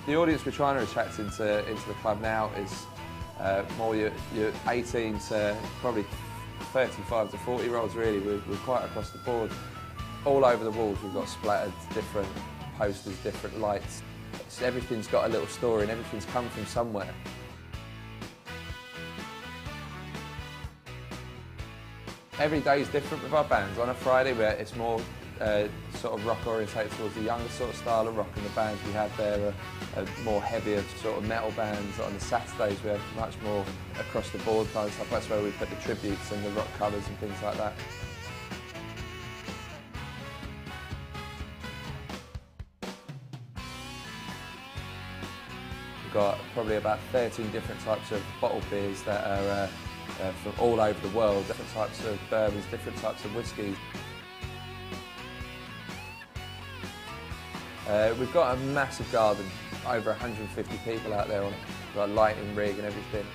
The audience we're trying to attract into the club now is more your 18 to probably 35 to 40-year-olds really. We're quite across the board. All over the walls we've got splattered different posters, different lights. So everything's got a little story and everything's come from somewhere. Every day is different with our bands. On a Friday where it's more sort of rock orientated towards the younger sort of style of rock, and the bands we have there are more heavier sort of metal bands. On the Saturdays we have much more across the board kind of stuff. That's where we put the tributes and the rock covers and things like that. We've got probably about 13 different types of bottled beers that are from all over the world, different types of bourbons, different types of whiskies. We've got a massive garden, over 150 people out there on it. We've got a lighting rig and everything.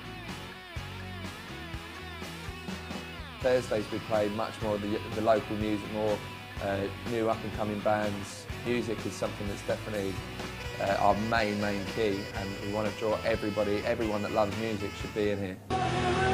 Thursdays we play much more of the local music, more new up and coming bands. Music is something that's definitely our main key, and we want to draw everyone that loves music should be in here.